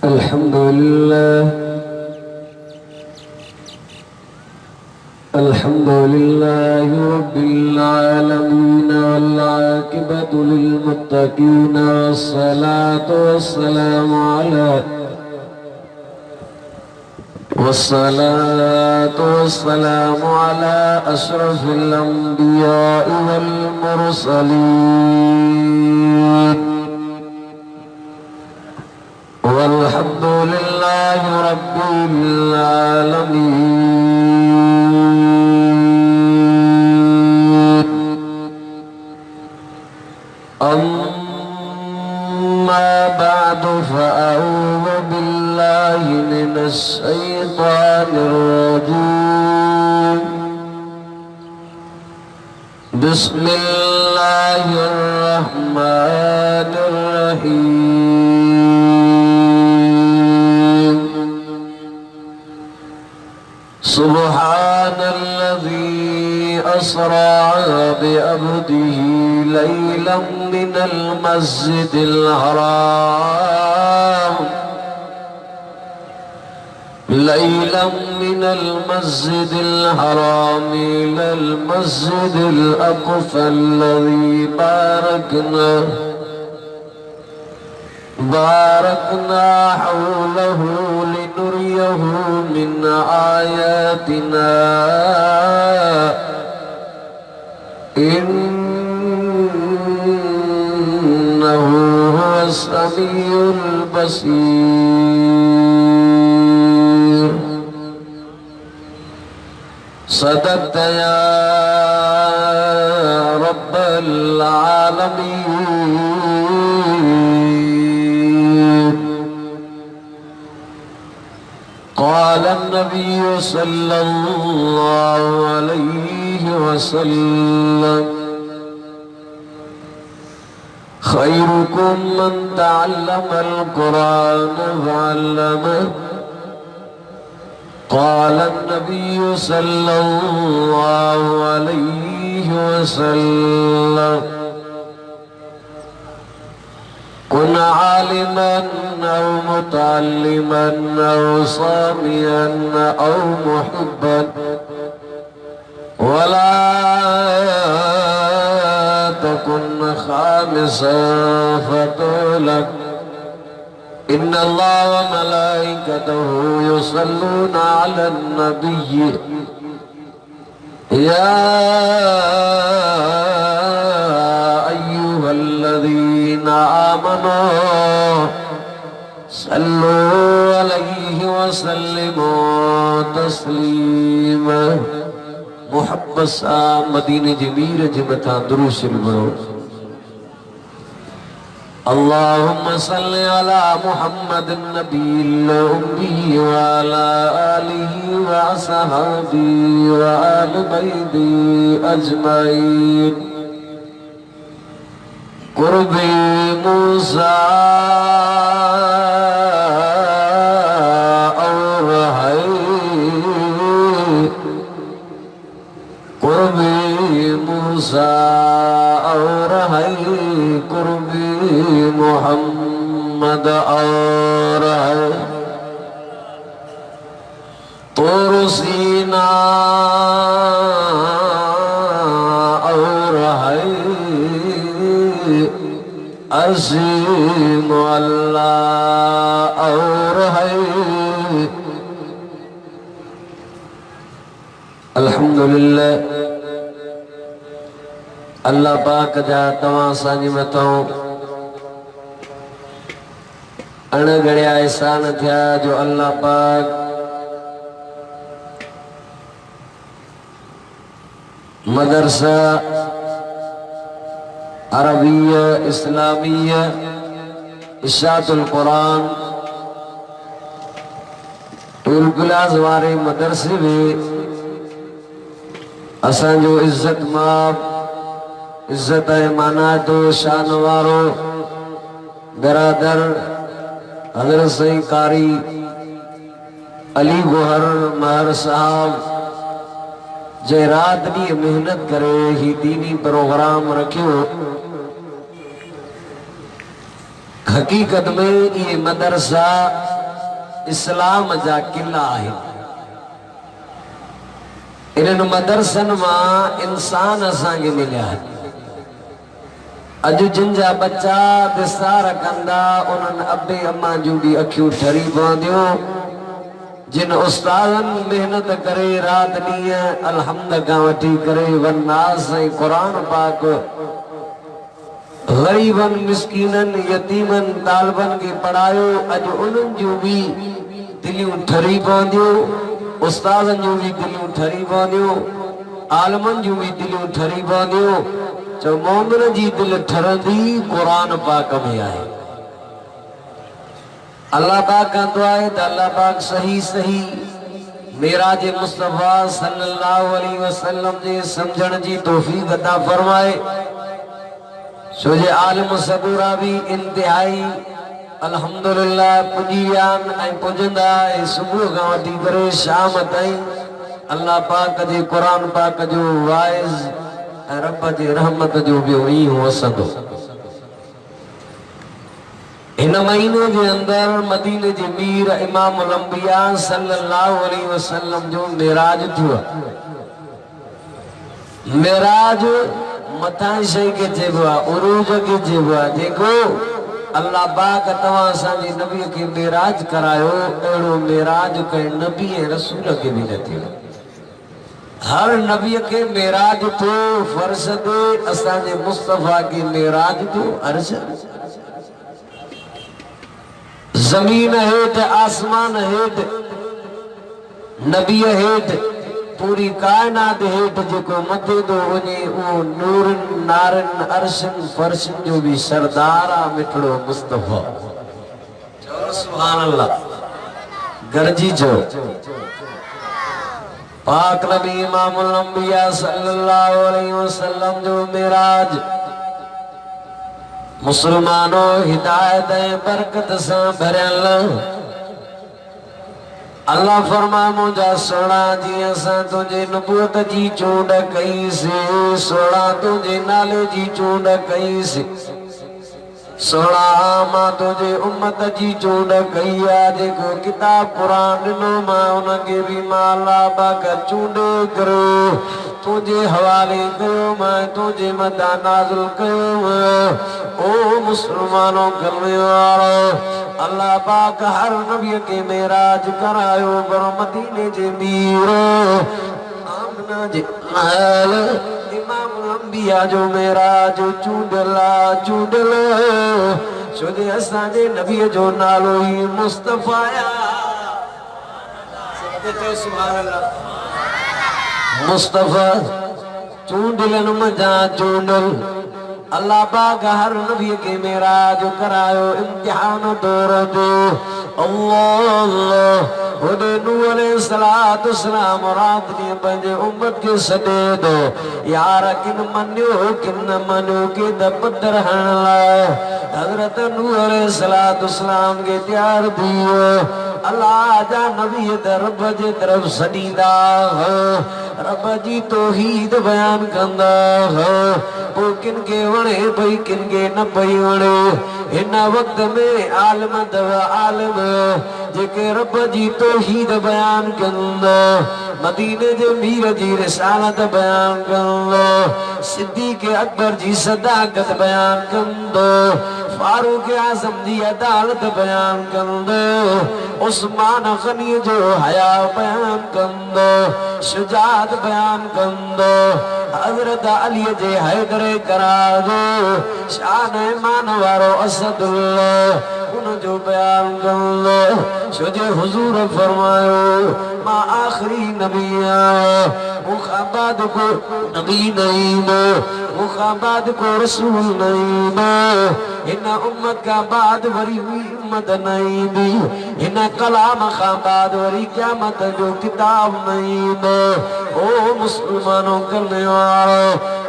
الحمد لله رب العالمين والعاقبة للمتقين والصلاة والسلام على أشرف الأنبياء والمرسلين والحمد لله رب العالمين. أما بعد فأعوذ بالله من الشيطان الرجيم. بسم الله الرحمن الرحيم. سبحان الذي أسرى بعبده ليلا من المسجد الحرام إلى المسجد الأقصى الذي باركنا حوله لنريه من آياتنا إنه هو السميع البصير. صدقت يا رب العالمين. قال النبي صلى الله عليه وسلم: خيركم من تعلم القرآن وعلمه. قال النبي صلى الله عليه وسلم: كن عالما أو متعلما أو صاميا أو محبا ولا تكن خامسا فتهلك. إن الله وملائكته يصلون على النبي يا أيها الذين آمنوا صلوا عليه وسلموا تسليما. محبت سا مدینہ جمیر جمتا درود شریف پڑھو. اللهم صل على محمد النبي الأمي وعلى آله وصحبه وآل بيته أجمعين. قرب موسى اور ہے قرب موسى اور ہے قرب محمد اور ہے طور سینا اور ہے عظیم اللہ اور ہے. الحمدللہ اللہ پاک جا تواں سانجی متوں अणगड़िया एहसान थिया जो अल्लाह पाक मदरसा अरबिया इस्लामिया इशातुल कुरान टूलगुलाज वारे मदरसे में असां जो इज्जत माब इज्जत मानातो शान वारो बरादर हज़रत सईद कारी अली गोहर महर साहब जे रात दी मेहनत करे ही दीनी प्रोग्राम रखियो. हकीकत में ये मदरसा इस्लाम जा किला है। इन मदरसन मां इंसान असांखे मिलिया आहिनि। अॼु जिन जा बच्चा दिसार कंदा उन्हनि अबे अम्मा जूं बि अखियूं ठरी पवंदियूं। जिन उस्तादनि मेहनत करे रात ॾींहं अलहम्द खां वठी करे वन्नास ऐं क़ुरान पाक गरीबन मिस्कीनन यतीमन तालिबन के पढ़ायो, अॼु उन्हनि जूं बि दिलियूं ठरी पवंदियूं। उस्तादन जूं बि दिलियूं ठरी पवंदियूं, आलमन जूं बि दिलियूं ठरी पवंदियूं। चो मोमिन जी दिल ठरंदी कुरान पाक में आहे। अल्लाह पाक का दुआ है त अल्लाह पाक सही सही मेराज मुस्तफा सल्लल्लाहु अलैहि वसल्लम जे समझण जी तौफीक अता फरमाए। छो जे आलिम सबूरा भी इंतहाई अल्हम्दुलिल्लाह पुजी विया ऐं पुजंदा ऐं सुबुह खां वठी करे शाम ताईं अल्लाह पाक जे कुरान पाक जो वाइज़ ऐं रब जी रहमत जो भी ईं वसंदो। इन महीने के अंदर मदीने जे मीर इमाम अंबिया सल्लल्लाहु अलैहि वसल्लम जो मेराज थियो। मेराज मथा शइ के चइबो आहे, उरूज के चइबो आहे। जेको अल्लाह पाक तव्हां असांजे नबी के मेराज करायो, अहिड़ो मेराज कंहिं नबी ऐं रसूल के भी न थियो। हर नबी के मेराज थियो फर्श ते, असांजे मुस्तफा के मेराज थियो अर्श। जमीन हेठ आसमान हेठ नबी हेठ पूरी कायनात हेठ जेको मथे तो वञे उहो नूरन नारन अर्शन फर्शन जो भी सरदार आ मिठड़ो मुस्तफा। चओ सुभान अल्लाह, गरजी चओ। पाक नबी इमामुल अंबिया सल्लल्लाहु अलैहि वसल्लम जो मेराज मुसलमानो हिदायत ऐं बरकत सां भरियल। अल्लाह फरमा मुंहिंजा सोना जीअं असां तुंहिंजे नबूअत जी चूंड कईसीं, सोना तुंहिंजे नाले जी चूंड कईसीं, सोना मां तुंहिंजे उम्मत जी चूंड कई आहे। जेको किताब कुरान ॾिनो मां उनखे बि मां अल्लाह पाक चूंडे करे तुंहिंजे हवाले कयो, मां तुंहिंजे मथां नाज़िल कयो। ओ मुसलमानों कलमे वारो, अल्लाह पाक हर नबी के मेराज करायो, पर मदीने जे मीर आमना जे नाल इमाम अंबिया जो मेराज चूंडला चूंडल। छो जे असांजे नबी जो नालो ही मुस्तफा मुस्तफा चूंडलन मजा चूंडल। अल्लाह पाक हर नबी के मेराज करायो, इम्तिहान दौर दो। अल्लाह होदे नूह अलैहिस्सलातु वस्सलाम रात ॾींहुं पंहिंजे उम्मत खे सॾे दो, यार किन मञियो किन न मञियो के द पत्थर हणण लाइ हज़रत नूह अलैहिस्सलातु वस्सलाम के तैयार थी वियो। अल्लाह जा नबी त रब जे तरफ़ सॾींदा, रब जी तौहीद बयान कंदा। पोइ किन के वणे पई किन के न पई वणे। हिन वक्त में आलिम अथव आलिम जेके रब जी तौहीद बयान कंदा, मदीने जे मीर जी रिसालत बयान कंदो, सिद्दीक़ अकबर जी सदाकत बयान कंदो, फारूक आज़म जी अदालत बयान कंदो, उस्मान गनी जो हया बयान कंदो, शुजात बयान कंदो, हज़रत अली जे हैदर करार जो शान ईमान वारो असदुल्लाह उन जो बयान कंदो। छो जे हुजूर फरमायो मां आखिरी नबी आहियां, मूंखां बाद को नबी नहीं, मूंखां बाद को रसूल नहीं, इन उम्मत का बाद वरी हुई उम्मत नहीं दी, इन कलाम खां बाद वरी क़यामत जो किताब नहीं दो। ओ मुसलमानों करने वालो,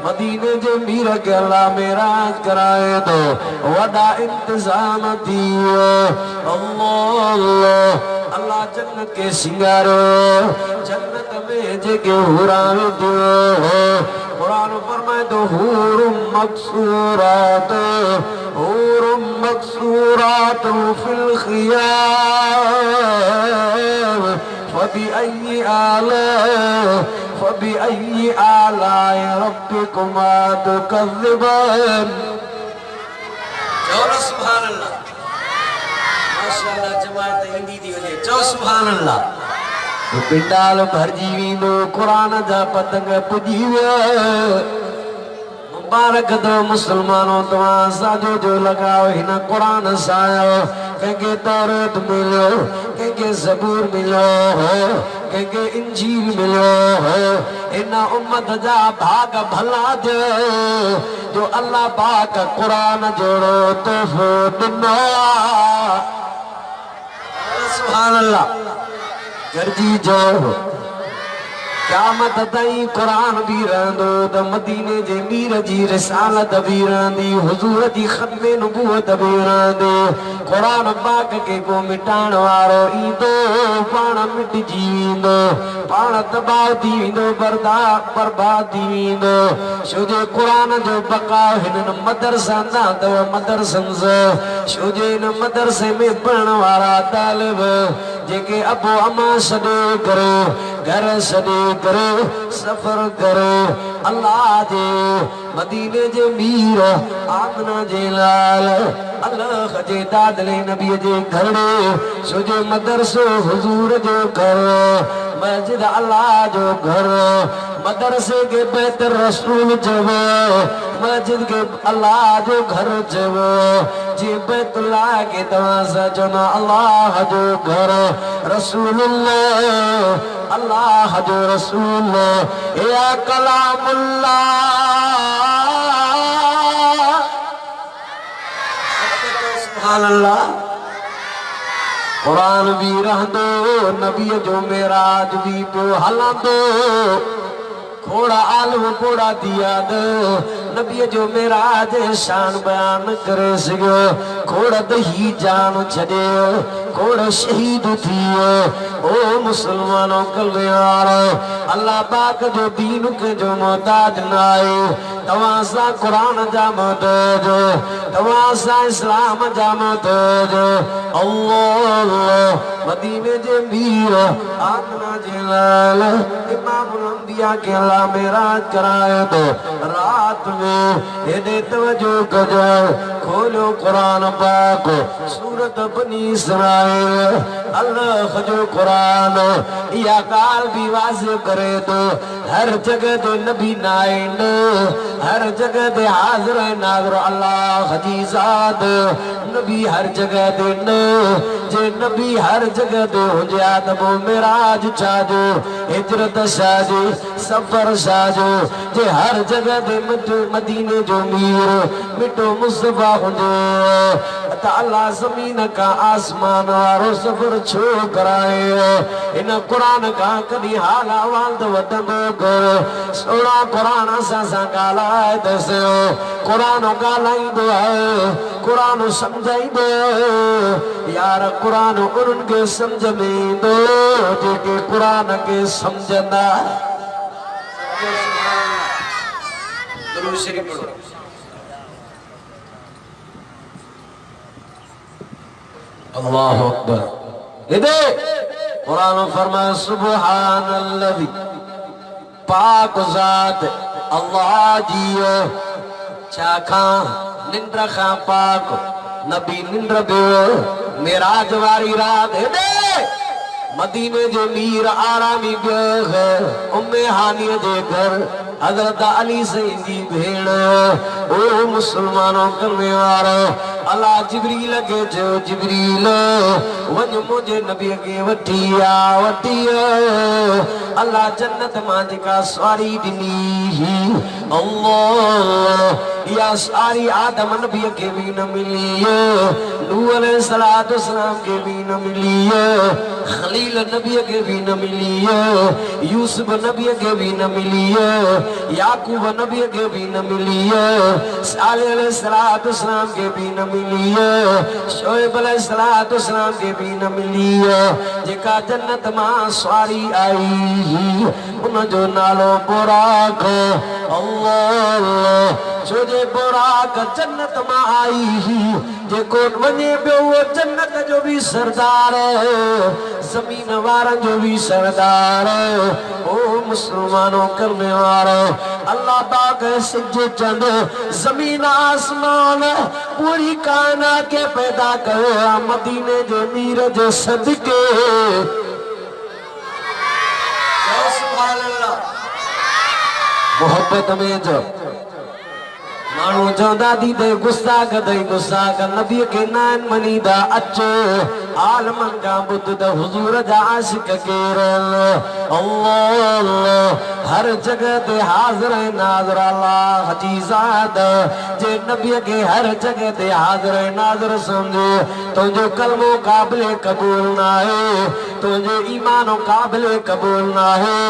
मदीने जे मीर के अल्लाह मेराज कराए दो, वडा इंतजाम दियो। अल्लाह अल्लाह जन्नत के सिंगारो, जन्नत में जेके हुरान दियो। कुरान फरमाए तो हूरुम मकसूरात, हूरुम मकसूरात फिल खियाम फबिअय्यि आलाइ रब्बिकुमा तुकज़्ज़िबान। चलो सुभान अल्लाह। माशाअल्लाह जमात ईंदी थी वञे। चओ सुभान अल्लाह। पिंडाल भरजी वेंदो, क़ुरान जा पतंग पुॼी विया। मुबारक दो मुसलमानों, तव्हां असांजो जो लगाओ हिन क़ुरान सां। कंहिंखे तौरात मिलियो, कंहिंखे ज़बूर मिलियो हो, कंहिंखे इंजील मिलियो हो। इन उम्मत जा भाग भला जो अल्लाह पाक क़ुरान जोड़ो तोहफ़ो ॾिनो। सुभान अल्लाह। गरजी जो क़यामत ताईं क़ुरान भी रहंदो, त मदीने जे मीर जी रिसालत भी रहंदी, हुजूर जी ख़त्मे नबूवत भी रहंदी। क़ुरान पाक के को मिटाइण वारो ईंदो, पाण मिटजी वेंदो, पाण तबाह थी वेंदो, बर्बाद थी वेंदो। छो जो क़ुरान जो बकाउ हिननि मदरसा न अथव, मदरसनि सां। छो जो हिन मदरसे में पढ़ण वारा तालिब जेके अबो अमा छॾे करे, घर छॾे करे सफ़र करे अल्लाह जे मदीने जे मीर आमना जे लाल अल्लाह जे दादले नबी जे घर। छो जो मदरसो हुजूर जो घर, मस्जिद अल्लाह जो घर। मदरसे के बैत रसूल जब, मस्जिद के अल्लाह जो घर जब। जे बैतुल्लाह के तव्हां सां चवंदा अल्लाह जो घर, रसूलुल्लाह अल्लाह जो रसूल, या कलामुल्लाह। सुभान अल्लाह। क़ुरान भी रहंदो, नबी जो मेराज भी पियो हलंदो। खोड़ा आलम पोड़ा दिया दो, नबी जो मेराज शान बयान करे सघियो। खोड़ दही जान छॾे, खोड़ शहीद थियो। ओ मुसलमानों कल्याण, अल्लाह पाक जो दीन के जो मोहताज न आहे। तव्हां सां क़ुरान जा मोहताज, तव्हां सां इस्लाम जा मोहताज। अल्लाह मदीने जे मीर आमना जे लाल इमामुल अंबिया के अल्लाह मेराज कराए तो रात में हेदे तवज्जो कजो। खोलो क़ुरान पाक सूरत बनी इसराइल। अल्लाह जो क़ुरान या ॻाल्हि भी वाज़िह करे तो हर जगह ते नबी नाइन, हर जगह ते हाज़िर नाज़िर अल्लाह जी ज़ात। नबी हर जगह ते न, जे नबी हर जगह ते हुजे त पोइ मेराज छाजो, हिजरत छाजे, सफ़र छाजो। जे हर जगह ते मदीने जो मीर मिठो मुस्तफ़ा हुजे त अल्लाह ज़मीन का आसमान वारो सफ़र छो कराए। इन क़ुरान का कॾहिं हाल अहवाल त वठंदो कर। सोड़ा क़ुरान असां सां ॻाल्हाए त सयो। क़ुरान ॻाल्हाईंदो आहे, क़ुरान सम्झाईंदो यार। क़ुरान उन्हनि खे सम्झ में ईंदो जेके क़ुरान खे सम्झंदा। दुरूद शरीफ पढ़ो। अल्लाहु अकबर। इधे कुरान फरमाए सुब्हानल्लज़ी, पाक ज़ात अल्लाह जी छा खां निंड खां पाक। नबी निंड पियो मेराज वारी रात हेॾे मदीने जे मीर आरामी पियो है उम्मे हानिय जे घर हज़रत अली सईद जी भेण। ओ मुसलमानों करने वारो अल्लाह जिब्रील के जो जिब्रील वञ मुझे नबी के वठी आ अल्लाह जन्नत मां जेका सवारी ॾिनी अल्लाह या सारी आदम नबी के भी न मिली, नूह अलैहिस्सलाम के भी न मिली, खलील नबी के भी न मिली, यूसुफ नबी के भी न मिली, याकूब नबी के भी न मिली, सालेह अलैहिस्सलाम के भी न मिली, शोएब अलैहिस्सलाम के भी न मिली। जेका जन्नत मां सवारी आई उन जो नालो बुराक अल्लाह। छो जे बुराक जन्नत मां आई जेको वञे पियो वो जन्नत जो भी सरदार जमीन वारन जो भी सरदार ओ मुसलमानों करने वारो अल्लाह पाक सिज चंद जमीन आसमान पूरी कायनात के पैदा कयो मदीने जे मीर जे सदके सुभान अल्लाह मोहब्बत में जो मानू चौंदा दी दे गुस्सा कदई गुस्सा का नबी के नान मनीदा अचो आलमन का बुद्ध द हुजूर जा आशिक केरल अल्लाह हर जगह ते हाजिर है नाज़र अल्लाह हजीजाद जे नबी के हर जगह ते हाजिर है नाज़र समझो तो जो कलमो काबिल कबूल ना है तो जो ईमानो काबिल कबूल ना है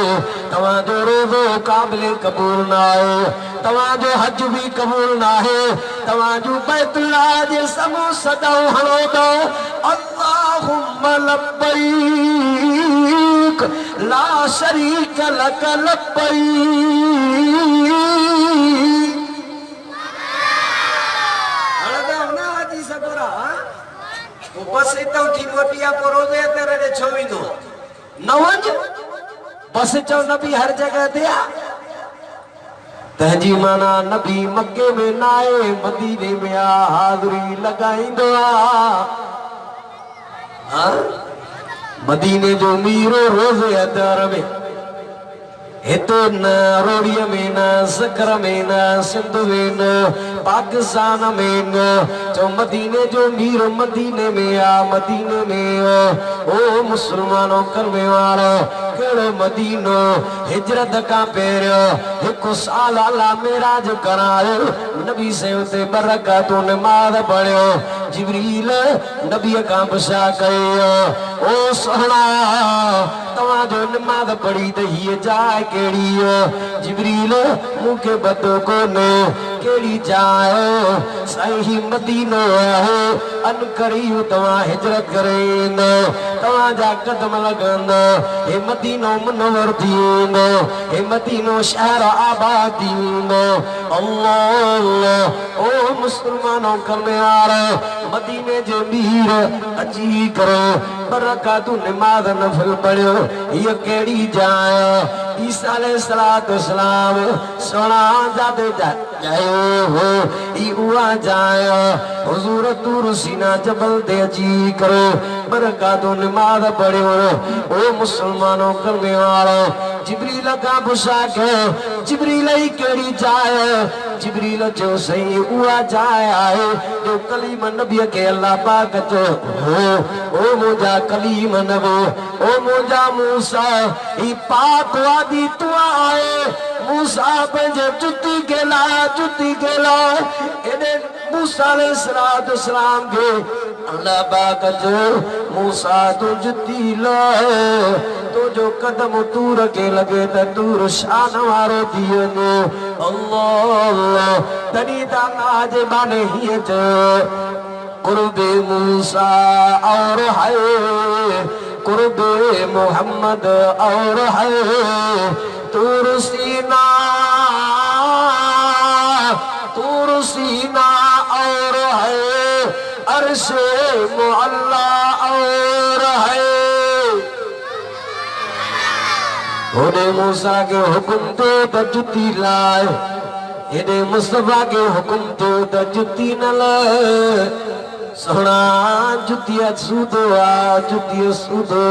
तवा जो रोज़ो काबिल कबूल ना है तवा जो हज भी कबूल ना है तवा जो बैतुल्लाह जे समो सदाओ हलो दो अल्लाहुम्मा लब्बैक ला शरीक लक लब्बैक अलगा ना हाजी सगोरा वो बस इतो थी मोटिया परोजे तेरे ने छोविनो नवज बस चो नबी हर जगह दिया तहजी माना नबी मक्के में नाए मदीने में हाज़री लगाईंदो मदीने जो मीरो रोज़े अदर में हिते न रोड़िया में न सकर में न सिंध में न पाकिस्तान में न जो मदीने जो मीर मदीने में मदीने में ओ मुसलमानों करने वाला केड़ो मदीनो हिजरत का पेरियो एक साल अल्लाह मेराज करायो नबी से उते बरकतों नमाज पढ़ियो जिब्रील नबी का बशा कयो ओ सोहना तवा जो नमाज पढ़ी त ये जाए केड़ी जिब्रील मुके बतो कोने केड़ी जाए सही मदीनो है अन करी तवा हिजरत करे न तवा जा कदम लगन हे मदीनो मनवर दीनो हे मदीनो शहर आबाद दीनो अल्लाह ओ मुसलमानों करने वाला मदीने जे मीर अची करो बरकतु नमाज नफल पढ़ियो ये केड़ी जाए ईसा अलैहिस्सलाम सोना जाते जायो हो ई उआ जाए हुजूर तूर सीना जबल दे जी करो बरकतु नमाज पढ़ियो ओ मुसलमानों करने वाला जिब्रील का बुशा के जिब्रील ही केड़ी जाए जिब्रील जो सही उआ जाए आए जो कलीम नबी के अल्लाह पाक जो हो ओ मुजा कलीम नबो ओ मुजा मूसा ई पाक वादी तू आए मूसा पंजे जुती गेला एने मूसा अलैहिस्सलाम के अल्लाह पाक जो मूसा तो जुती ला तो जो कदम तूर के लगे त तूर शान वारो दियो नो अल्लाह तनी दाज माने ही जो कुर्बे मूसा और है कुर्बे मोहम्मद और है तूर सीना और है अर्शे मुअल्ला और है ओने मूसा के हुक्म तो जुती लाए एने मुस्तफा के हुक्म तो जुती न लाए सोना जुतिया सूदो जुतिया सूदो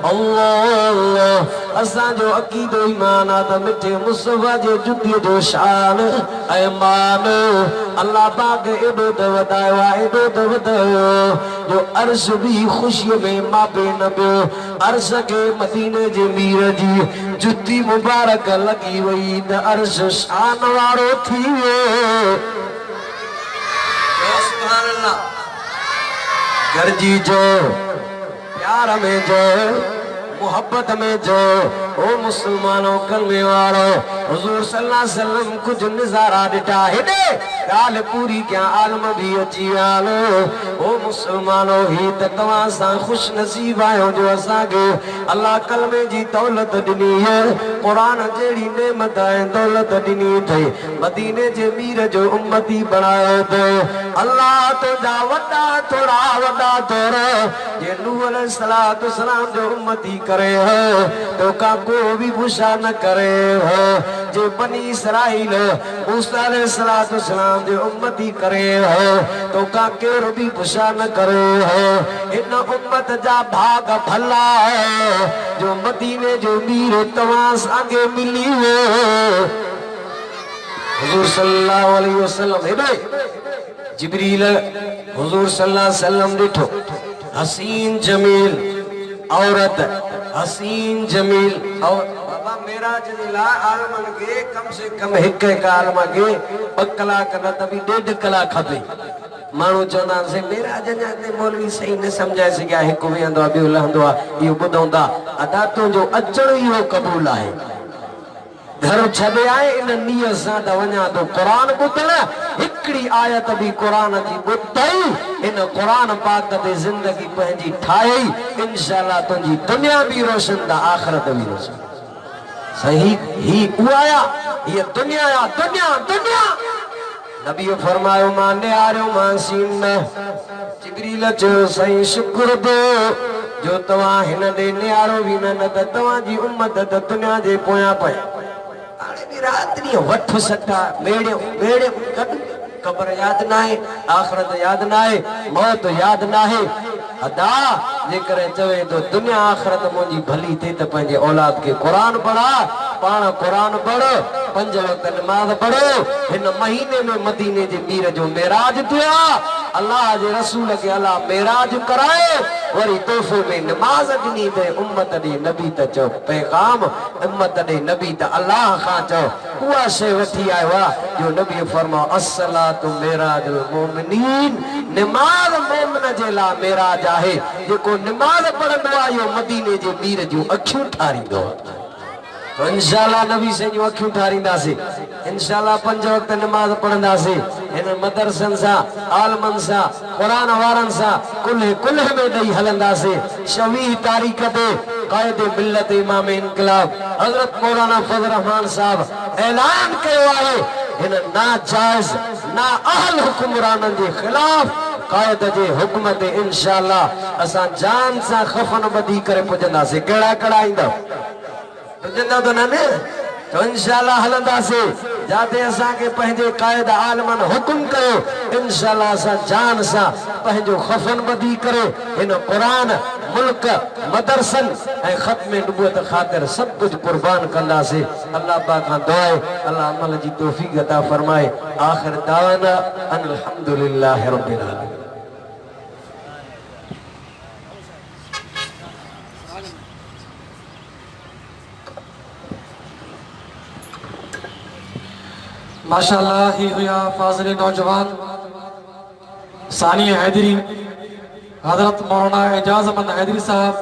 अल्लाह असा जो अकीदो ईमान आ त मिठे मुस्तफा जे जुतिया जो शान ऐमान अल्लाह पाक एडो त वधायो एडो त वधायो जो अर्श भी खुशी में मापे न पियो अर्श के मदीने जे मीर जी जुती मुबारक लगी वई त अर्श शान वारो थी वियो सुभान अल्लाह गर्जी जो प्यार में जो मोहब्बत में जो ओ मुसलमानों कलमे वारो हुजूर सल्लल्लाहु अलैहि वसल्लम कुछ नज़ारा ॾिठा हेॾे ॻाल्हि पूरी क्या आलम भी अची वालो ओ मुसलमानों ही त तव्हां सां ख़ुश नसीब आहियो जो असांखे अल्लाह कलमे जी दौलत ॾिनी है क़ुरान जहिड़ी नेमत ऐं दौलत ॾिनी अथई मदीने जे मीर जो उम्मती बणायो अथई अल्लाह तुंहिंजा वॾा थोड़ा वॾा तोर जे नूह अलैहिस्सलातु वस्सलाम जो उम्मती करे हो तो का को भी बुशा न करे हो जे बनी इसराइल मूसा अलैहिस्सलातु वस्सलाम जो उम्मती करे हो तो का केर भी बुशा न करे हो इन उम्मत जा भाग भला है जो मदीने जो मीर तव्हां सागे मिली हो हुजूर सल्लल्लाहु अलैहि वसल्लम हेॾे जिब्रील हुजूर सल्लल्लाहु अलैहि वसल्लम ॾिठो हसीन जमील औरत हसीन जमील और बाबा मेराज जे लाइ आलमन के कम से कम हिक आलम के 2 कलाक न त बि 1.5 कलाक खपे माण्हू चवंदा से मेराज अञा ते मौलवी सही न सम्झाए सघिया हिकु वेहंदो आहे ॿियो लहंदो आहे इहो ॿुधूं था अदा तुंहिंजो अचण इहो क़बूल आहे घर छॾे आए इन नियत सां त वञा थो क़ुरान ॿुधण हिकिड़ी आयत बि क़ुरान जी ॿुधई इन क़ुरान पाक ते ज़िंदगी पंहिंजी ठाही इंशाअल्लाह तुंहिंजी दुनिया बि रोशन त आख़िरत बि रोशन सही ही उआया ये दुनिया या दुनिया दुनिया नबी फरमायो मां निहारियो मां सीन में जिब्रील चयो सही शुक्र दो जो तव्हां हिन ॾे निहारो बि न त तव्हांजी उम्मत त दुनिया जे पोयां पए हाणे बि राति ॾींहुं वठ सटा मेड़ियो मेड़ियो गॾु क़बर यादि न आहे आख़िरत यादि न आहे मौत यादि न आहे अदा जेकर चवे तो दुनिया आख़िरत मुंहिंजी भली थिए त पंहिंजे औलाद खे क़ुरान पढ़ा पाण क़ुरान पढ़ 5 वक़्त नमाज़ पढ़ो हिन महीने में मदीने जे मीर जो मेराज थियो अल्लाह जे रसूल के अल्लाह मेराज कराए वरी तोहफे में नमाज ॾिनी ते उम्मत ॾे नबी त चओ पैगाम उम्मत ॾे नबी त अल्लाह खां चओ उहा शइ वठी आयो आहे जो नबी फरमाओ अस्सलातु मेराजुल मोमिनीन नमाज मोमिन जे लाइ मेराज आहे जेको नमाज पढ़ंदो आहे इहो मदीने जे मीर जूं अखियूं ठारींदो तो इंशाअल्लाह नबी से जो अखियूं ठारींदासीं इंशाअल्लाह 5 वक़्त नमाज पढ़ंदासीं इन मदरसन सां आलमन सां क़ुरान वारन सां कुल्ह में ॾेई हलंदासीं 26 तारीख़ ते क़ाइद मिल्लत इमाम इनकलाब हज़रत मौलाना फज़ल रहमान साहब ऐलान कयो आहे इन नाजायज़ ना अहल हुक्मराननि जे ख़िलाफ़ क़ाइद जे हुक्म ते इंशाअल्लाह असां जान सां खफ़न ॿधी करे पुॼंदासीं कहिड़ा कहिड़ा ईंदा पुॼंदा तो न तो इंशाअल्लाह हलंदासीं जाते असांखे पंहिंजे क़ाइद आलमन हुकुम कयो इंशाअल्लाह असां जान सां पंहिंजो खफ़न ॿधी करे हिन क़ुरान मुल्क मदरसन ऐं ख़त्म नबूवत ख़ातिर सभु कुझु कुर्बान कंदासीं अल्लाह पाक खां दुआ आहे अल्लाह अमल जी तौफ़ीक़ अता फरमाए आख़िर दावाना अल्हम्दुलिल्लाहि रब्बिल आलमीन माशाअल्लाह ही हुआ फाजिल नौजवान सानी हैदरी हजरत मौलाना एजाज़मंद हैदरी साहब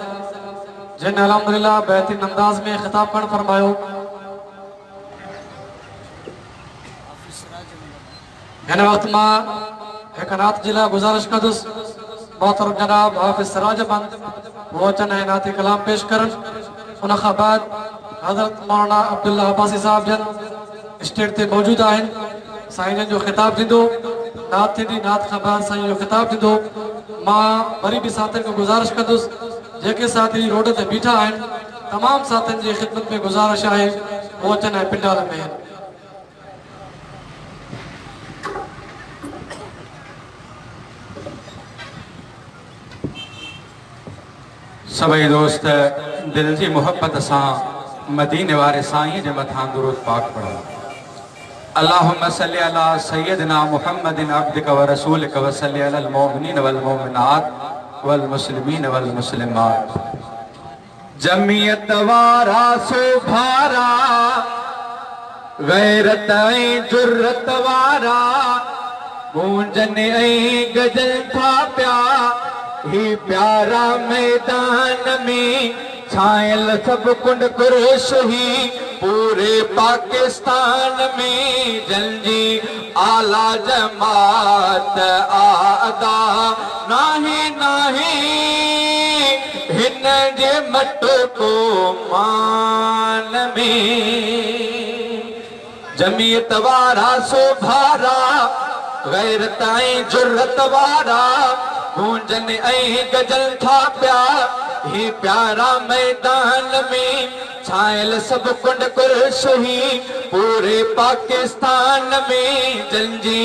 जिन अल्हम्दुलिल्लाह बेहतरीन अंदाज में खिताब कर फरमायो इन वक्त मां एक नात जिला गुजारिश कदुस मोहतरम जनाब हाफिज सिराजमंद वचन है नाती कलाम पेश कर उन खां बाद हजरत मौलाना अब्दुल्ला अब्बासी साहब जन स्टेज ते मौजूद आहिन साईं जो खिताब थींदो नात थींदी नात खां बाद साईं जो खिताब थींदो मां वरी भी साथियुनि को गुजारिश कंदुसि जेके साथी रोड ते बीठा आहिनि तमाम साथियुनि जी ख़िदमत में गुजारिश आहे वो अचनि ऐं पिंडाल में आहिनि सभई दोस्त दिल जी मोहब्बत सां मदीने वारे साईं जे मथां दुरूद पाक पढ़ो अल्लाहुम्मा सल्ली अला सय्यदना मुहम्मदिन अब्दिक व रसूलिक व सल्ली अलल मोमिनीन वल मोमिनात वल मुस्लिमीन वल मुस्लिमात जमीयत वारा सो भारा गैरत ऐं जुर्रत वारा गूंजन ऐं गजल था प्या ही प्यारा मैदान में छायल सब कुंड कुरश ही पूरे पाकिस्तान में जंजी आला जमात आदा नाही नाही हिन जे मट को मान में जमीयत वारा सुभारा गैरत ऐं जुर्रत वारा गूंजन ऐं गजल था प्या ही प्यारा मैदान में छायल सब कुंड कुरश ही पूरे पाकिस्तान में जंजी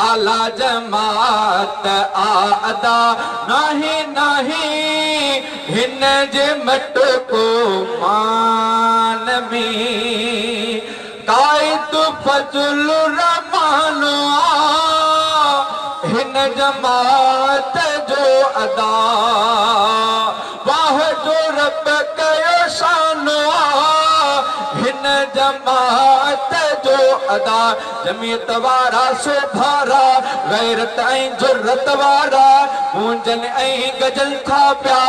आला जमात आदा नाही नाही हिन जे मट को मान में कायद फजल रहमान हिन जमात जो अदा वाह जो रब कयो शान हिन जमात जो अदा जमीयत वारा सुभारा गैरत ऐं जुर्रत वारा गूंजन ऐं गजल था प्या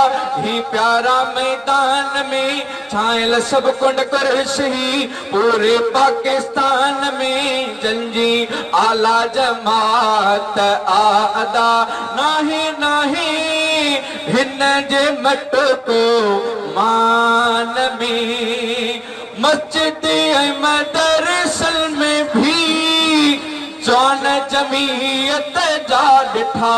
ही प्यारा मैदान में छायल सब कुंड कुरश ही पूरे पाकिस्तान में जंजी आला जमात आदा नाही नाही हिन जे मट को मान में मस्जिद ऐं मदरसल में भी जौन जमीयत जा ॾिठा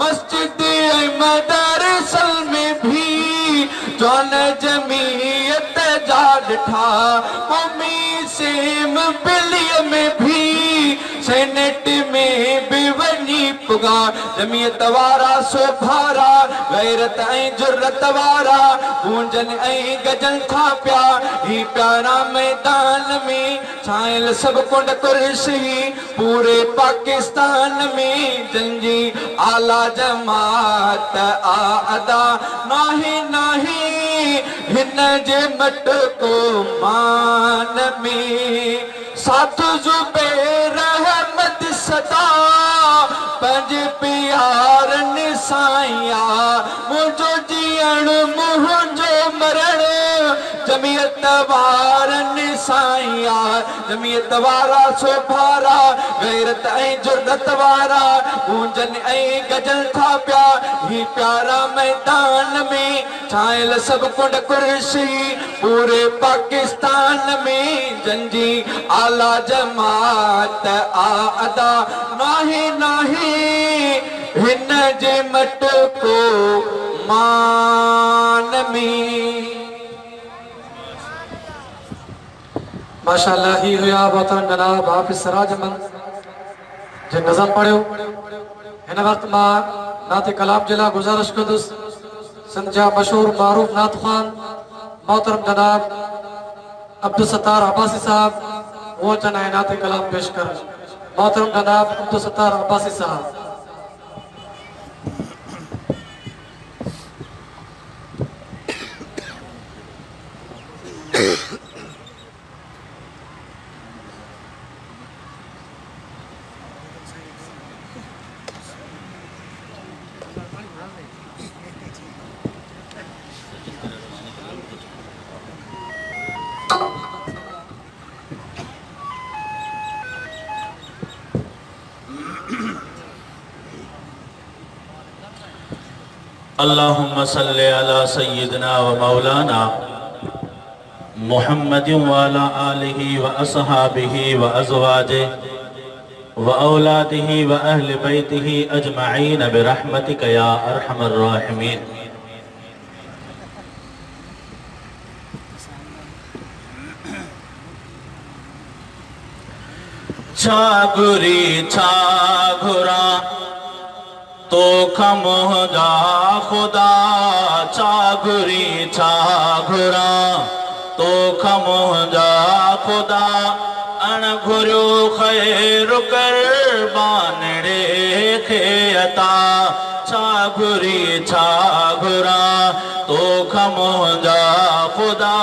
मस्जिद ऐं मदरसल में भी जौन जमीयत जा ॾिठा क़ौमी सेम बिलीअ में भी सेनेट में भी वञी पुगा जमीयत वारा सुभारा गैरत ऐं जुर्रत वारा गूंजन ऐं गजल था प्या ही प्यारा मैदान में छायल सब कुंड कुरश ही पूरे पाकिस्तान में जंजी आला जमात आदा नाही नाही हिन जे मट को मान में साधु ज़ुबैर अहमद सदा पंहिंजे प्यारनि साईं मुंहिंजो जीअण मुंहिंजो मरण जमीयत वारनि साईं जमीयत वारा सुभारा गैरत ऐं जुर्रत वारा गूंजन ऐं गजल था प्या ही प्यारा मैदान में छायल सब कुंड कुरश पूरे पाकिस्तान में जंजी आला जमात आदा नाही नाही हिन जे मट को मान में माशाअल्लाह ही हुया मोहतरम जनाब हाफिज सिराजमंद जे नज़म पढ़ियो हिन वक्त मां नाते कलाम जिला गुजारिश कंदुसि सिंध जा मशहूर मारूफ नात ख़ान मोहतरम जनाब अब्दुल सत्तार अब्बासी साहब वो चना नाते कलाम पेश कर मोहतरम जनाब अब्दुल सत्तार अब्बासी साहब अल्लाहुम्मा सल्ली अला सय्यिदना व मौलाना मुहम्मदिन व अला आलिहि व अस्हाबिहि व अज़वाजिहि व औलादिहि व अहले बैतिहि अजमईन बिरहमतिक या अरहमर राहिमीन। छा घुरी छा घुरा तो खमोहदा खुदा छा घुरी छा घुरा तो खमोहदा खुदा अण घुरियो खैर कुर्बानड़े खे अता छा घुरी छा घुरा तो खमोहदा खुदा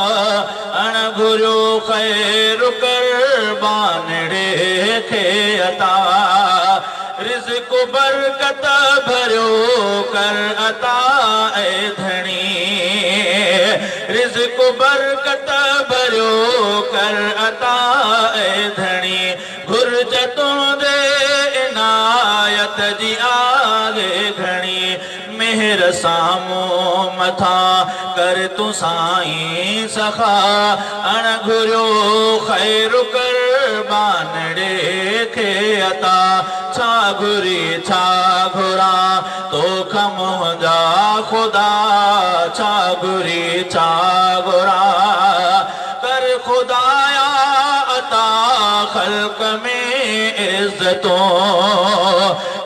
अण घुरियो खैर कुर्बानड़े खे अता रिज़्क़ बरकत भरियो कर अता ए धणी, रिज़्क़ बरकत भरियो कर अता ए धणी, घुर्ज तुंहिंजे इनायत जी आगे घणी, मेहर साम्हूं मथा कर तूं साईं सखा, अण घुरियो ख़ैर कर बानड़े खे अता, छा घुरी छा घुरा तोख मुंहिंजा ख़ुदा, छा घुरी छा घुरा कर ख़ुदाया अता, ख़ल्क़ में इज़्ज़तों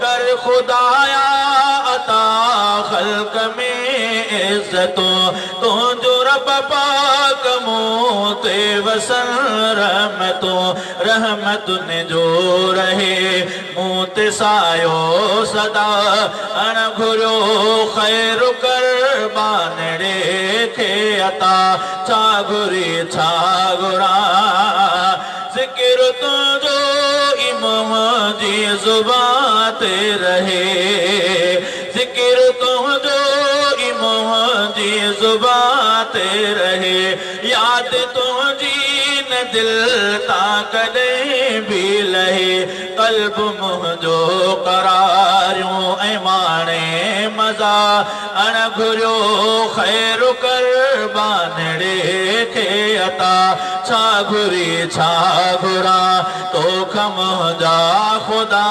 कर ख़ुदाया अता, ख़ल्क़ में इज़्ज़तों, तुंहिंजो रब पाक मूं ते वसन रहमतों, रहमतुनि जो रहे मूं ते सायो सदा, अण घुरियो ख़ैर कर बानड़े खे अता, छा घुरी छा घुरा ज़िक्र तुंहिंजो इमाम जी ज़ुबान ते रहे, ज़िक्र तुंहिंजो इमाम जी ज़ुबान ते रहे, याद तुंहिंजी न दिल तां कॾहिं बि लहे, क़ल्ब मुंहिंजो करारियूं ऐं माणे मज़ा, अण घुरियो ख़ैर कर बानड़े खे अता, छा घुरी छा घुरा तोख मुंहिंजा ख़ुदा,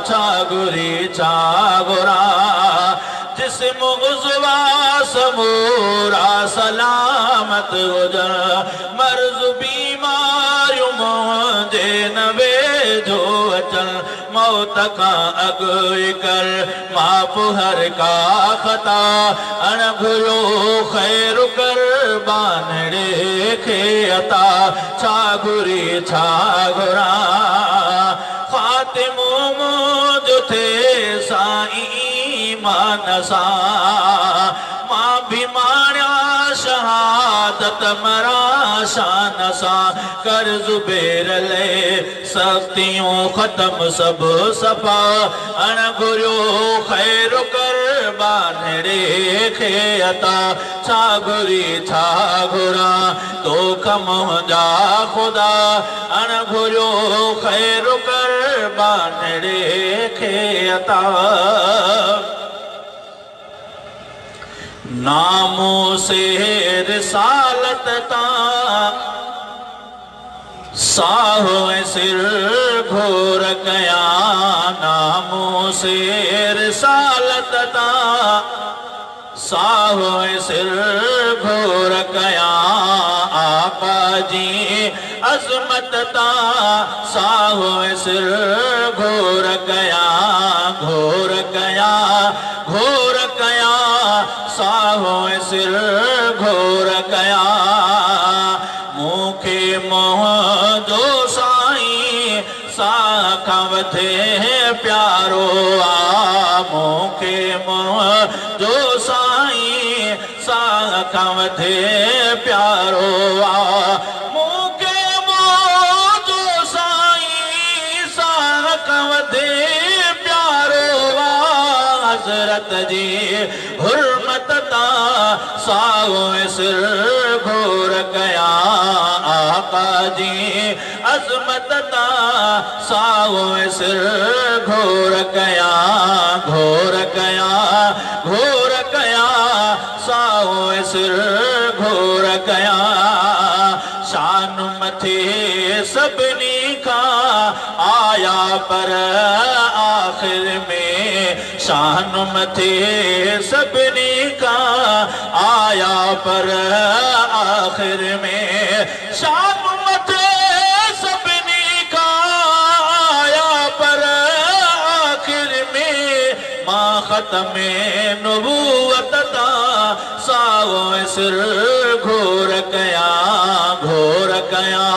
छा घुरी छा घुरा जिस्म गुज़वा समूरा सलामत हुजनि, मर्ज़ बीमारियूं मुंहिंजे न वेझो अचनि, मौत खां अॻु कर माफ़ हर का ख़ता, अण घुरियो ख़ैर कर बानड़े खे अता, छा घुरी छा घुरा ख़ातिमो मुंहिंजो थिए साईं ईमान सां, मां बि माणिया शहादत मरा शान सां, कर ज़ुबैर ले सख़्तियूं ख़त्म सभु सफ़ा, अण घुरियो ख़ैर कर बानड़े खे अता, छा घुरी छा घुरा तोख मुंहिंजा ख़ुदा, अण घुरियो ख़ैर कर बानड़े खे अता, नामों से रिसालत तां साहो सिर घोर कया, नामों से रिसालत तां साहो सिर घोर कया, आका जी अज़मत तां साहो सिर घोर कया, घोर कया घोर कया साहो सिर घोर कया, मूंखे मुंहिंजो साईं सां खां वधे प्यारो आ, मूंखे मुंहिंजो साईं सां खां वधे प्यारो आ, मूंखे मुंहिंजो साईं सां खां वधे प्यारो आ, हज़रत जी हुर्मत तां साहो सिर घोर कया, आका जी अज़मत तां साहो सिर घोर कया, घोर कया घोर कया साहो सिर घोर कया, शान मथे सभिनी खां आया पर आख़िर में, शान मथे सभिनी खां आया पर आख़िर में, शान मथे सभिनी खां आया पर आख़िर में, मां ख़त्म नबूवत तां साहो सिर घोर कया, घोर कया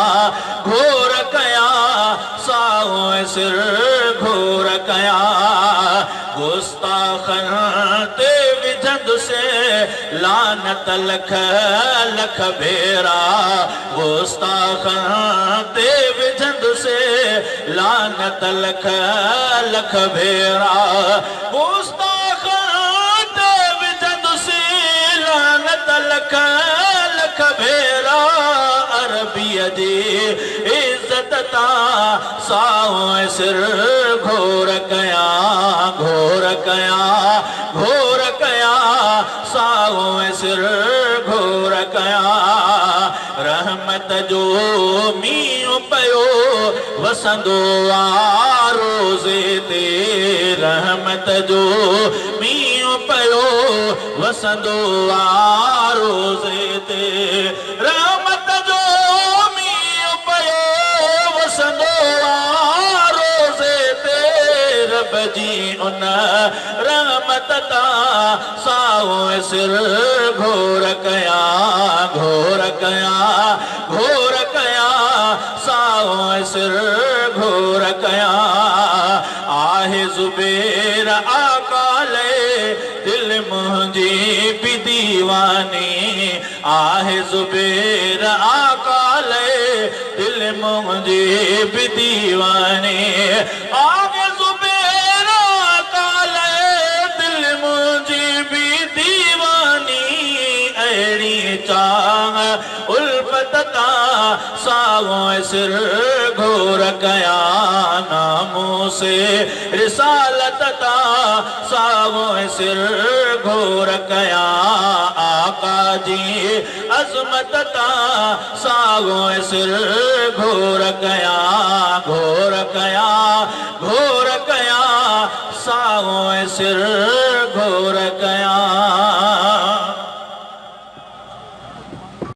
घोर कया साहो सिर घोर कया, गुस्ताखन ते विझंद से लानत लख लख भेरा गुस्ताखन ते विझंद से लानत लख लख भेरा गुस्ताखन ते विझंद से लानत लख लख भेरा अरबीअ जी इज्जत ता साओ सिर घोर कया घोर कया घोर कया साओ सिर घोर कया रहमत जो मींहुं पयो वसंदो आ रोज़े ते रहमत जो मींहुं पयो वसंदो आ रोज़े ते रहमत जो मींहुं पयो वसंदो आ रोज़े ते रब जी उन रहमत ता साओ सिर घोर कया घोर कया घोर कया साओ सिर घोर कया आहे ज़ुबैर आकाले दिल मुंहिंजी बि दीवानी आहे ज़ुबैर आकाले दिल मुंहिंजी बि दीवानी आहे ज़ुबैर आकाले दिल मुंहिंजी बि दीवानी अहिड़ी चाह उल्फत ता साओ सिर घोर कया नामों से रिसालत ता साओ सिर घोर कया आका जी अजमत ता साओ सिर घोर कया घोर कया घोर कया साओ सिर घोर कया।